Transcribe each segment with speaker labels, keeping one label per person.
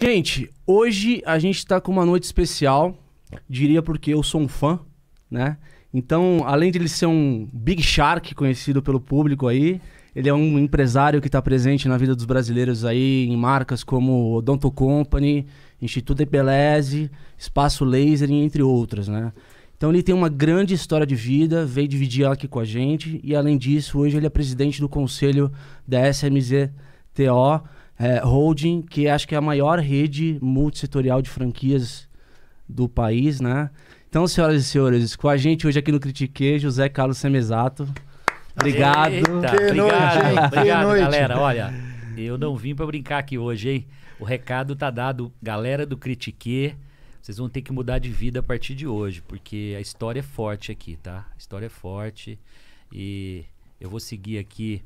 Speaker 1: Gente, hoje a gente tá com uma noite especial, diria porque eu sou um fã, né? Então, além de ele ser um Big Shark conhecido pelo público aí, ele é um empresário que está presente na vida dos brasileiros aí em marcas como Odonto Company, Instituto Epeleze, Espaço Laser, entre outras, né? Então ele tem uma grande história de vida, veio dividir ela aqui com a gente e além disso, hoje ele é presidente do conselho da SMZTO Holding, que acho que é a maior rede multissetorial de franquias do país, né? Então, senhoras e senhores, com a gente hoje aqui no Critique, José Carlos Semezato. Obrigado.
Speaker 2: Eita, obrigado, galera. Olha, eu não vim pra brincar aqui hoje, hein? O recado tá dado, galera do Critique. Vocês vão ter que mudar de vida a partir de hoje, porque a história é forte aqui, tá? A história é forte e eu vou seguir aqui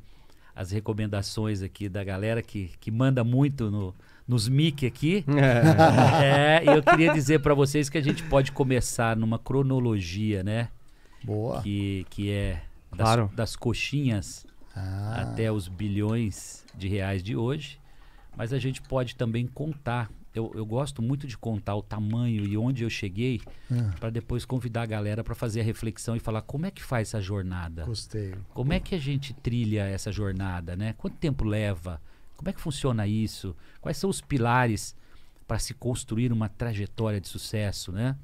Speaker 2: as recomendações aqui da galera que manda muito nos mic aqui. E eu queria dizer pra vocês que a gente pode começar numa cronologia, né?
Speaker 3: Boa.
Speaker 2: Que é
Speaker 1: Claro.
Speaker 2: das coxinhas até os bilhões de reais de hoje. Mas a gente pode também contar. Eu gosto muito de contar o tamanho e onde eu cheguei para depois convidar a galera para fazer a reflexão e falar como é que faz essa jornada.
Speaker 3: Gostei.
Speaker 2: Como é que a gente trilha essa jornada, né? Quanto tempo leva? Como é que funciona isso? Quais são os pilares para se construir uma trajetória de sucesso, né?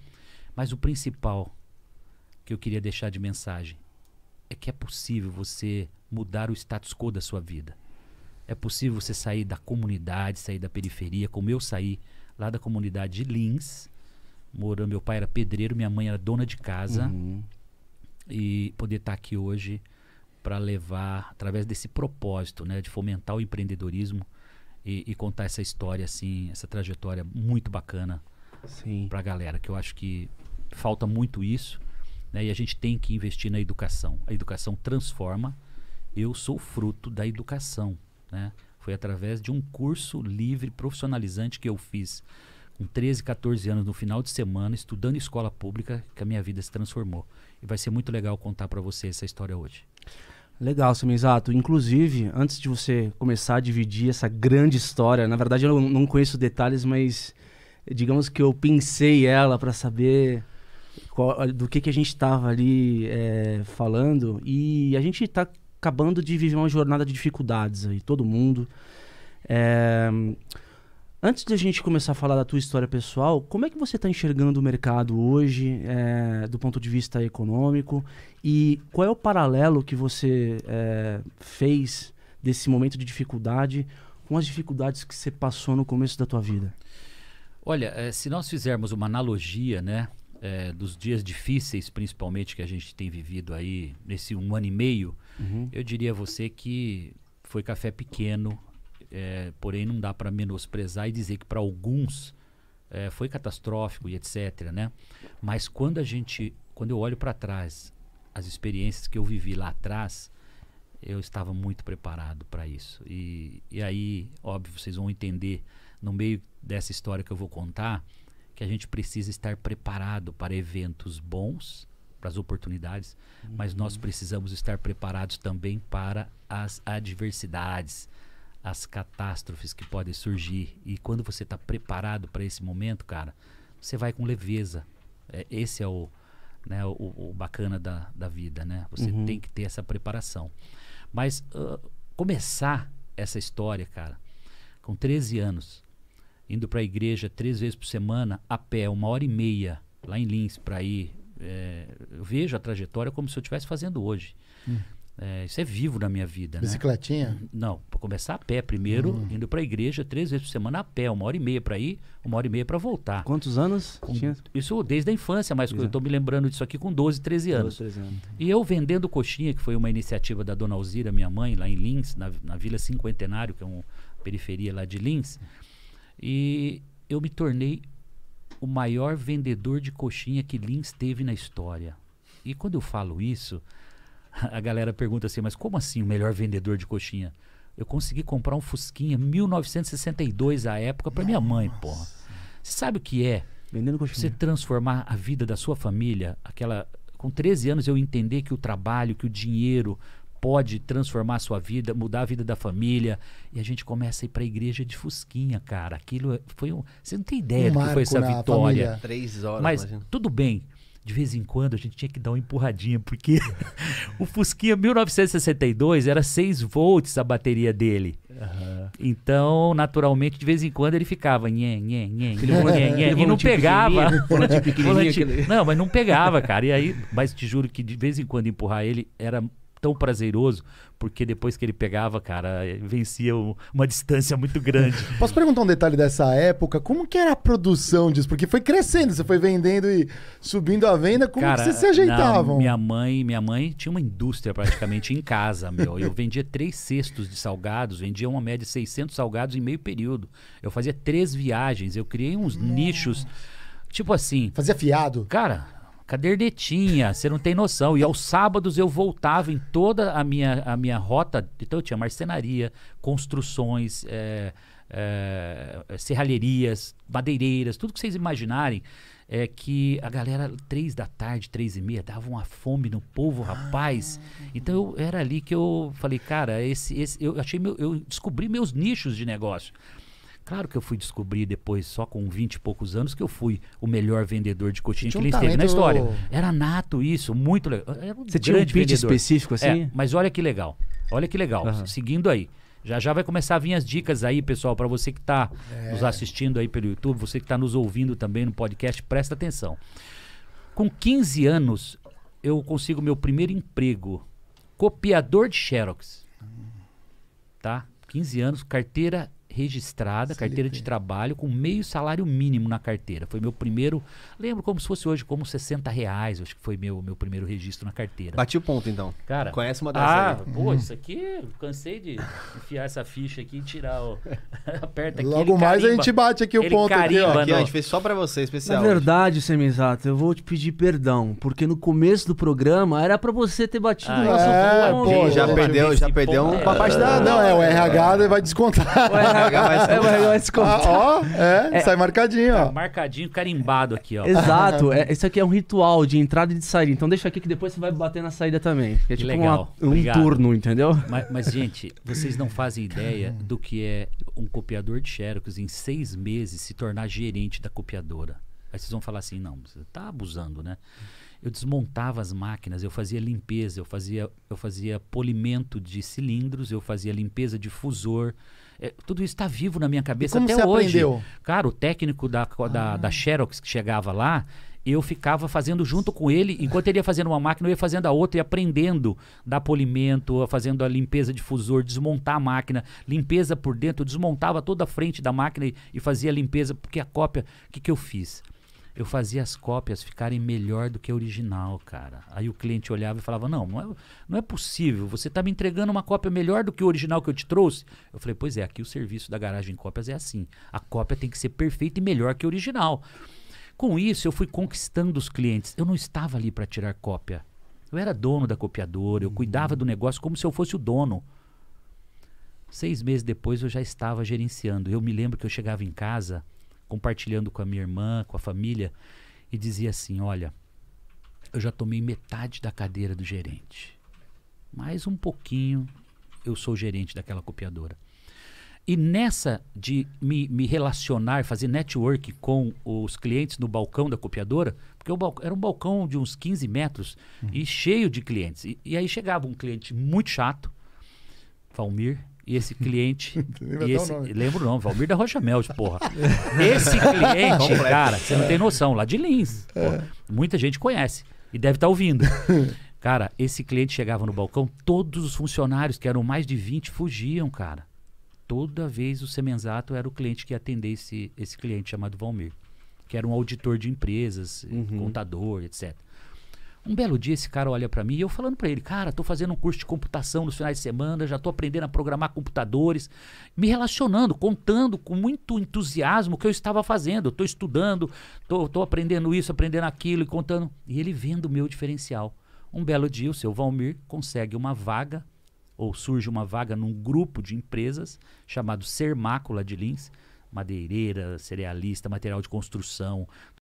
Speaker 2: Mas o principal que eu queria deixar de mensagem é que é possível você mudar o status quo da sua vida. É possível você sair da comunidade, sair da periferia, como eu saí lá da comunidade de Lins. Meu pai era pedreiro, minha mãe era dona de casa. E poder estar aqui hoje para levar, através desse propósito, né, de fomentar o empreendedorismo e contar essa história, assim, essa trajetória muito bacana para a galera, que eu acho que falta muito isso, né, e a gente tem que investir na educação. A educação transforma. Eu sou fruto da educação, né? Foi através de um curso livre, profissionalizante que eu fiz com 13, 14 anos no final de semana, estudando em escola pública, que a minha vida se transformou. E vai ser muito legal contar para você essa história hoje.
Speaker 1: Legal, Semezato. Inclusive, antes de você começar a dividir essa grande história, na verdade eu não conheço detalhes, mas digamos que eu pensei ela para saber do que a gente estava ali falando. E a gente está acabando de viver uma jornada de dificuldades aí, todo mundo. Antes de a gente começar a falar da tua história pessoal, como é que você está enxergando o mercado hoje, do ponto de vista econômico? E qual é o paralelo que você fez desse momento de dificuldade com as dificuldades que você passou no começo da tua vida?
Speaker 2: Olha, se nós fizermos uma analogia, né, dos dias difíceis, principalmente, que a gente tem vivido aí nesse 1 ano e meio, eu diria a você que foi café pequeno, porém não dá para menosprezar e dizer que para alguns foi catastrófico e etc, né? Mas quando eu olho para trás, as experiências que eu vivi lá atrás, eu estava muito preparado para isso. E aí, óbvio, vocês vão entender no meio dessa história que eu vou contar, que a gente precisa estar preparado para eventos bons, para as oportunidades, mas nós precisamos estar preparados também para as adversidades, as catástrofes que podem surgir. E quando você está preparado para esse momento, cara, você vai com leveza. Esse é o bacana da vida, né? Você tem que ter essa preparação. Mas começar essa história, cara, com 13 anos, indo para a igreja 3 vezes por semana, a pé, 1h30, lá em Lins, para ir. Eu vejo a trajetória como se eu estivesse fazendo hoje. Isso é vivo na minha vida,
Speaker 3: Bicicletinha?
Speaker 2: né? Não, para começar a pé primeiro, indo para a igreja 3 vezes por semana a pé, 1h30 para ir, 1h30 para voltar.
Speaker 1: Quantos anos?
Speaker 2: Isso desde a infância, mas eu estou me lembrando disso aqui com 12, 13 anos.
Speaker 1: 13 anos.
Speaker 2: E eu vendendo coxinha, que foi uma iniciativa da Dona Alzira, minha mãe, lá em Lins, na Vila Cinquentenário, que é uma periferia lá de Lins, e eu me tornei o maior vendedor de coxinha que Lins teve na história. E quando eu falo isso, a galera pergunta assim, mas como assim o melhor vendedor de coxinha? Eu consegui comprar um Fusquinha 1962 à época para minha mãe, porra. Você sabe o que é?
Speaker 1: Vendendo coxinha.
Speaker 2: Você transformar a vida da sua família, com 13 anos eu entender que o trabalho, que o dinheiro pode transformar a sua vida, mudar a vida da família. E a gente começa a ir pra igreja de Fusquinha, cara. Aquilo foi um... Você não tem ideia do que foi essa vitória.
Speaker 3: Família. 3 horas,
Speaker 2: mas
Speaker 3: imagina.
Speaker 2: tudo bem. De vez em quando a gente tinha que dar uma empurradinha, porque o Fusquinha 1962 era 6 volts a bateria dele. Então, naturalmente, de vez em quando ele ficava e não pegava. Não, mas não pegava, cara. E aí, mas te juro que de vez em quando empurrar ele era tão prazeroso, porque depois que ele pegava, cara, vencia uma distância muito grande.
Speaker 4: Posso perguntar um detalhe dessa época? Como que era a produção disso? Porque foi crescendo, você foi vendendo e subindo a venda, como
Speaker 2: cara,
Speaker 4: que vocês se ajeitavam?
Speaker 2: Minha mãe tinha uma indústria praticamente em casa, meu. Eu vendia 3 cestos de salgados, vendia uma média de 600 salgados em meio período. Eu fazia 3 viagens, eu criei uns nichos, tipo assim...
Speaker 4: Fazia fiado?
Speaker 2: Cara... Cadernetinha, você não tem noção. E aos sábados eu voltava em toda a minha rota. Então eu tinha marcenaria, construções, serralherias, madeireiras, tudo que vocês imaginarem. Que a galera, 3 da tarde, 3h30, dava uma fome no povo, rapaz. Então era ali que eu falei, cara, eu descobri meus nichos de negócio. Claro que eu fui descobrir depois, só com 20 e poucos anos, que eu fui o melhor vendedor de coxinha que ele teve na história. Era nato isso, muito legal.
Speaker 1: Você tinha um pitch específico assim?
Speaker 2: Mas olha que legal. Olha que legal. Seguindo aí. Já vai começar a vir as dicas aí, pessoal, para você que está nos assistindo aí pelo YouTube, você que está nos ouvindo também no podcast, presta atenção. Com 15 anos, eu consigo meu primeiro emprego. Copiador de Xerox. Tá? 15 anos, carteira registrada, carteira de trabalho, com meio salário mínimo na carteira. Foi meu primeiro, lembro como se fosse hoje, como R$60, acho que foi meu primeiro registro na carteira.
Speaker 3: Bati o ponto, então.
Speaker 2: Cara,
Speaker 3: conhece uma dessas aí.
Speaker 2: Pô, isso aqui, cansei de enfiar essa ficha aqui e tirar o... Aperta aqui,
Speaker 4: logo mais carimba, a gente bate aqui o ponto
Speaker 2: carimba,
Speaker 4: aqui,
Speaker 3: ó. A gente fez só pra você, especial.
Speaker 1: Na verdade, Semizato, eu vou te pedir perdão, porque no começo do programa era pra você ter batido o nosso ponto.
Speaker 3: Já perdeu uma parte da...
Speaker 4: Não, o RH vai descontar.
Speaker 1: O RH vai descontar.
Speaker 4: Sai marcadinho, ó.
Speaker 2: Marcadinho, carimbado aqui, ó.
Speaker 1: Exato. Esse aqui é um ritual de entrada e de saída. Então deixa aqui que depois você vai bater na saída também. Que é tipo
Speaker 2: legal.
Speaker 1: Um turno, entendeu?
Speaker 2: Mas, gente, vocês não fazem ideia do que é um copiador de Xerox em 6 meses se tornar gerente da copiadora. Aí vocês vão falar assim, não, você tá abusando, né? Eu desmontava as máquinas, eu fazia limpeza, eu fazia polimento de cilindros, eu fazia limpeza de fusor. Tudo isso está vivo na minha cabeça até hoje.
Speaker 4: Aprendeu?
Speaker 2: Cara, o técnico da Xerox que chegava lá, eu ficava fazendo junto com ele, enquanto ele ia fazendo uma máquina, eu ia fazendo a outra e aprendendo, dar polimento, fazendo a limpeza de fusor, desmontar a máquina, limpeza por dentro, eu desmontava toda a frente da máquina e fazia a limpeza, porque a cópia, o que eu fiz? Eu fazia as cópias ficarem melhor do que a original, cara. Aí o cliente olhava e falava, não é possível, você está me entregando uma cópia melhor do que o original que eu te trouxe? Eu falei, pois é, aqui o serviço da Garagem Cópias é assim. A cópia tem que ser perfeita e melhor que a original. Com isso, eu fui conquistando os clientes. Eu não estava ali para tirar cópia. Eu era dono da copiadora, eu cuidava do negócio como se eu fosse o dono. 6 meses depois, eu já estava gerenciando. Eu me lembro que eu chegava em casa... compartilhando com a minha irmã, com a família, e dizia assim, olha, eu já tomei metade da cadeira do gerente. Mais um pouquinho, eu sou gerente daquela copiadora. E nessa de me relacionar, fazer network com os clientes no balcão da copiadora, porque era um balcão de uns 15 metros e cheio de clientes. E aí chegava um cliente muito chato, Valmir, e esse cliente... lembro o nome, Valmir da Rocha Mel, porra. Esse cliente, cara, você não tem noção, lá de Lins. Muita gente conhece e deve estar ouvindo. Cara, esse cliente chegava no balcão, todos os funcionários, que eram mais de 20, fugiam, cara. Toda vez o Semenzato era o cliente que ia atender esse cliente chamado Valmir, que era um auditor de empresas, contador, etc. Um belo dia esse cara olha pra mim e eu falando pra ele, cara, tô fazendo um curso de computação nos finais de semana, já tô aprendendo a programar computadores, me relacionando, contando com muito entusiasmo o que eu estava fazendo. Eu tô estudando, tô aprendendo isso, aprendendo aquilo e contando. E ele vendo o meu diferencial. Um belo dia o seu Valmir consegue uma vaga, ou surge uma vaga num grupo de empresas chamado Sermácula de Lins, madeireira, cerealista, material de construção,